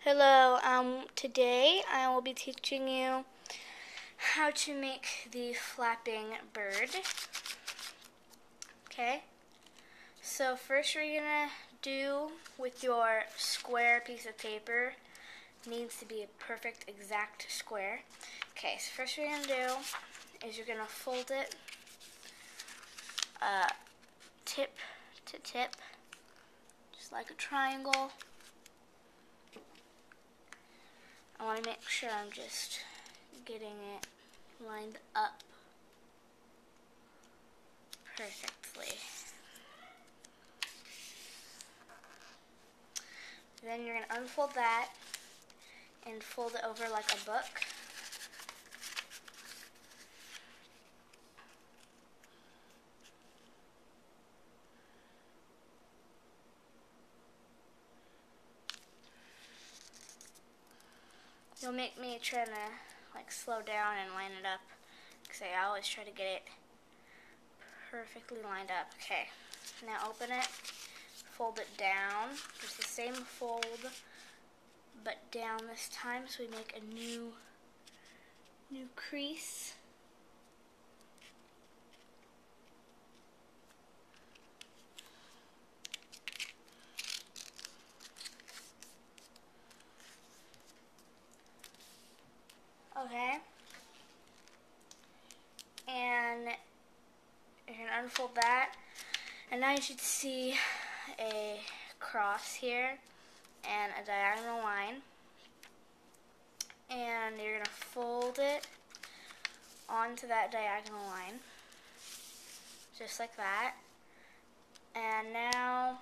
Hello, today I will be teaching you how to make the flapping bird. Okay, so first you're gonna do with your square piece of paper, needs to be a perfect exact square. Okay, so first what you're gonna do is you're gonna fold it tip to tip, just like a triangle. I want to make sure I'm just getting it lined up perfectly. Then you're going to unfold that and fold it over like a book. You'll make me try to slow down and line it up, because I always try to get it perfectly lined up. Okay, now open it, fold it down, just the same fold, but down this time, so we make a new crease. Okay, and you're going to unfold that, and now you should see a cross here and a diagonal line, and you're going to fold it onto that diagonal line, just like that. And now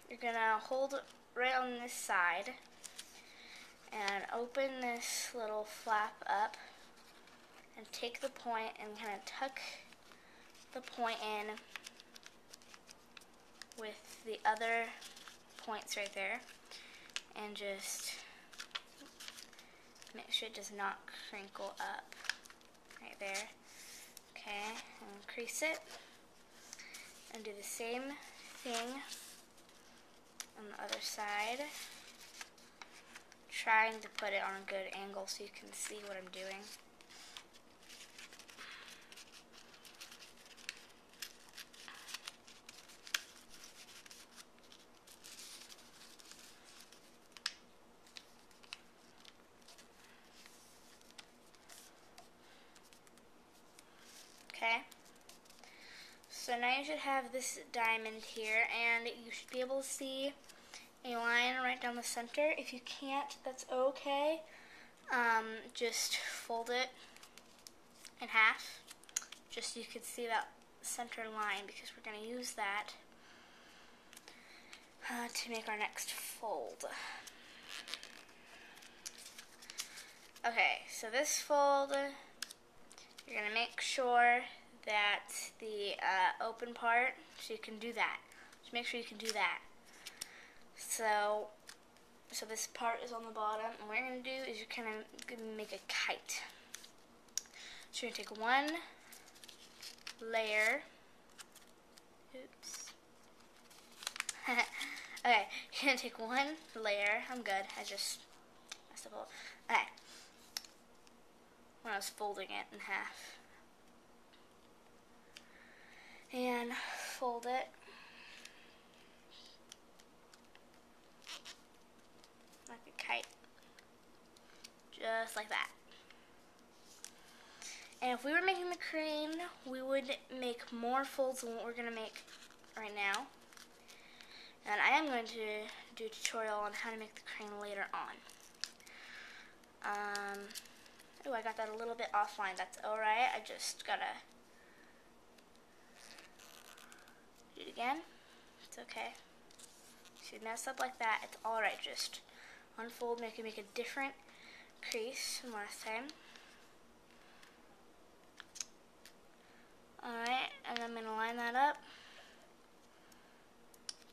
you're going to hold right on this side and open this little flap up and take the point and kind of tuck the point in with the other points right there, and just make sure it does not crinkle up right there. Okay, and crease it and do the same thing on the other side, trying to put it on a good angle so you can see what I'm doing. Okay, so now you should have this diamond here, and you should be able to see a line right down the center. If you can't, that's okay. Just fold it in half, just so you can see that center line, because we're going to use that to make our next fold. Okay, so this fold, you're going to make sure that the open part, so you can do that. Just make sure you can do that. So this part is on the bottom, and what you're going to do is you're kind of going to make a kite. So you're going to take one layer. Oops. Okay, you're going to take one layer. I'm good. I just messed up a little. Okay. When I was folding it in half. And fold it. Like a kite. Just like that. And if we were making the crane, we would make more folds than what we're going to make right now. And I am going to do a tutorial on how to make the crane later on. Oh, I got that a little bit offline. That's alright. I just gotta do it again. It's okay. If you mess up like that, it's alright. Just unfold, make a different crease from last time. Alright, and I'm going to line that up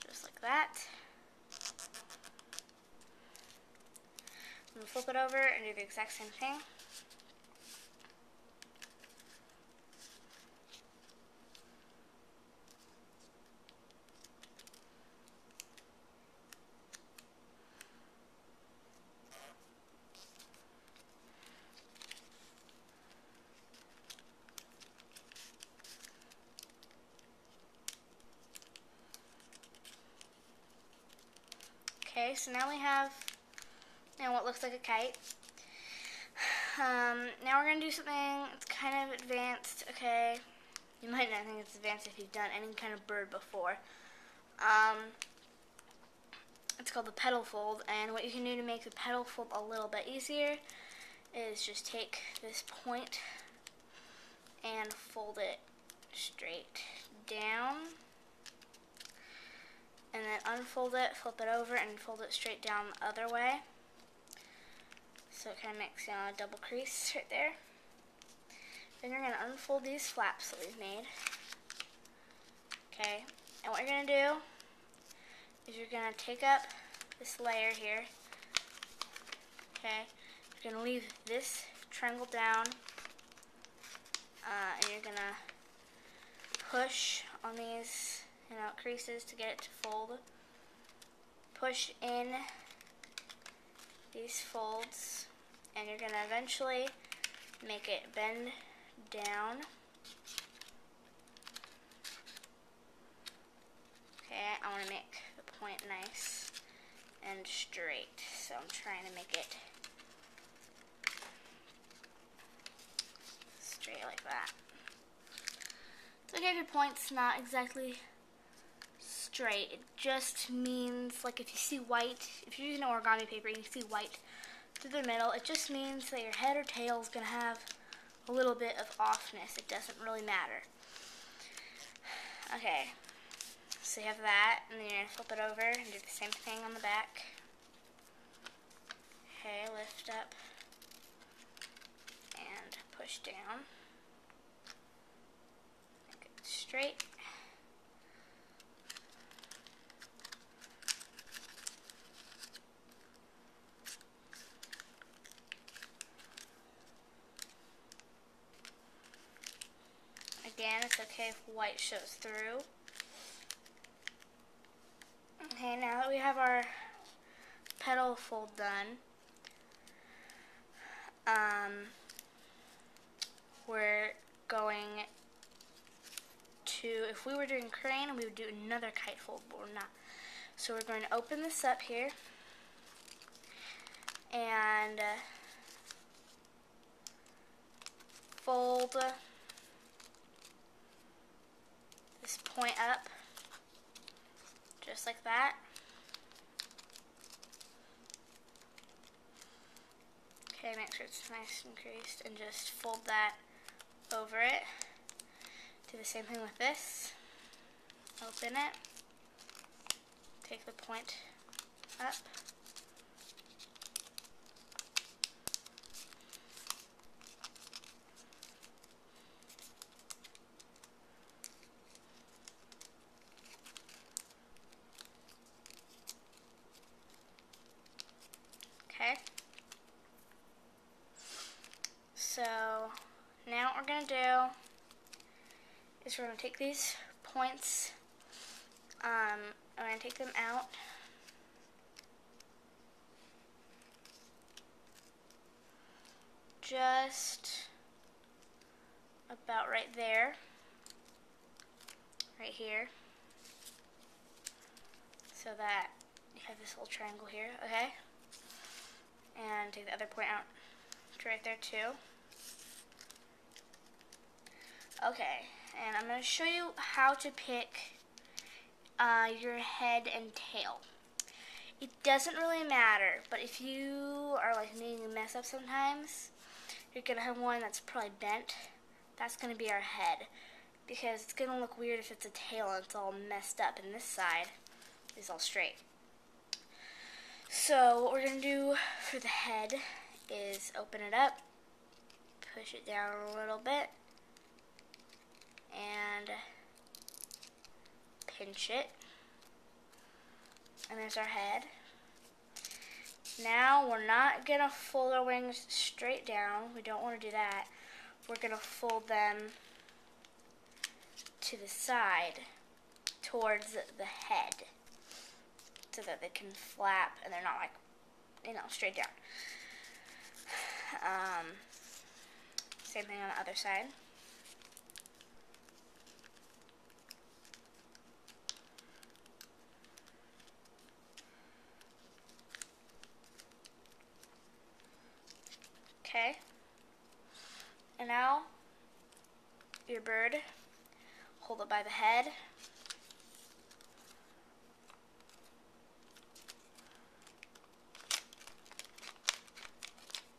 just like that. I'm going to flip it over and do the exact same thing. Okay, so now we have what looks like a kite. Now we're going to do something that's kind of advanced, okay? You might not think it's advanced if you've done any kind of bird before. It's called the petal fold, and what you can do to make the petal fold a little bit easier is just take this point and fold it straight down, and then unfold it, flip it over, and fold it straight down the other way. So it kind of makes a double crease right there. Then you're going to unfold these flaps that we've made. Okay, and what you're going to do is you're going to take up this layer here. Okay, you're going to leave this triangle down, and you're going to push on these creases to get it to fold. Push in these folds, and you're going to eventually make it bend down. Okay, I want to make the point nice and straight, so I'm trying to make it straight like that. It's okay if your point's not exactly straight. It just means, like, if you see white, if you're using origami paper and you see white through the middle, it just means that your head or tail is going to have a little bit of offness. It doesn't really matter. Okay, so you have that, and then you're going to flip it over and do the same thing on the back. Okay, lift up and push down. Make it straight. Again, it's okay if white shows through. Okay, now that we have our petal fold done, we're going to, if we were doing crane, we would do another kite fold, but we're not. So we're going to open this up here, and fold this point up, just like that. Okay, make sure it's nice and creased, and just fold that over it. Do the same thing with this. Open it. Take the point up. Okay. So now what we're going to do is we're going to take these points, I'm going to take them out, just about right there, right here, so that you have this little triangle here, okay? And take the other point out to right there too. Okay, and I'm going to show you how to pick your head and tail. It doesn't really matter, but if you are like needing to mess up sometimes, you're going to have one that's probably bent. That's going to be our head, because it's going to look weird if it's a tail and it's all messed up and this side is all straight. So what we're going to do for the head is open it up, push it down a little bit, and pinch it. And there's our head. Now we're not going to fold our wings straight down. We don't want to do that. We're going to fold them to the side towards the head so that they can flap and they're not like, straight down. Same thing on the other side. Okay. And now, your bird, hold it by the head.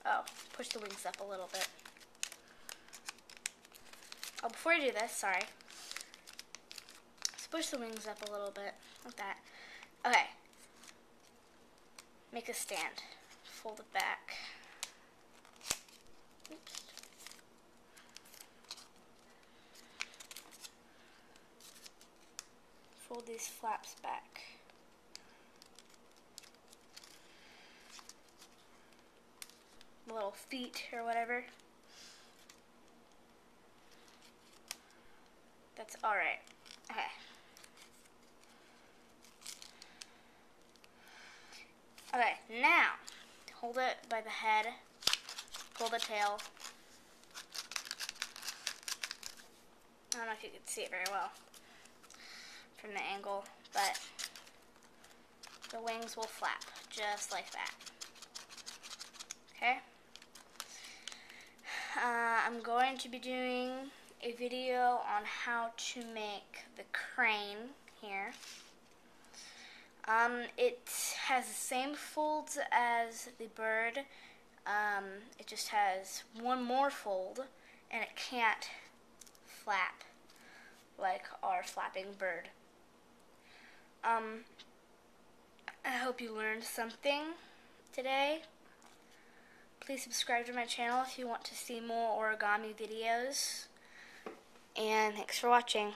Oh, push the wings up a little bit. Oh, before you do this, sorry. Let's push the wings up a little bit, like that. Okay. Make a stand. Fold it back. Oops. Fold these flaps back. Little feet or whatever. That's alright. Okay. Okay, now hold it by the head, pull the tail. I don't know if you can see it very well from the angle, but the wings will flap just like that. Okay? I'm going to be doing a video on how to make the crane here. It has the same folds as the bird. It just has one more fold, and it can't flap like our flapping bird. I hope you learned something today. Please subscribe to my channel if you want to see more origami videos. And thanks for watching.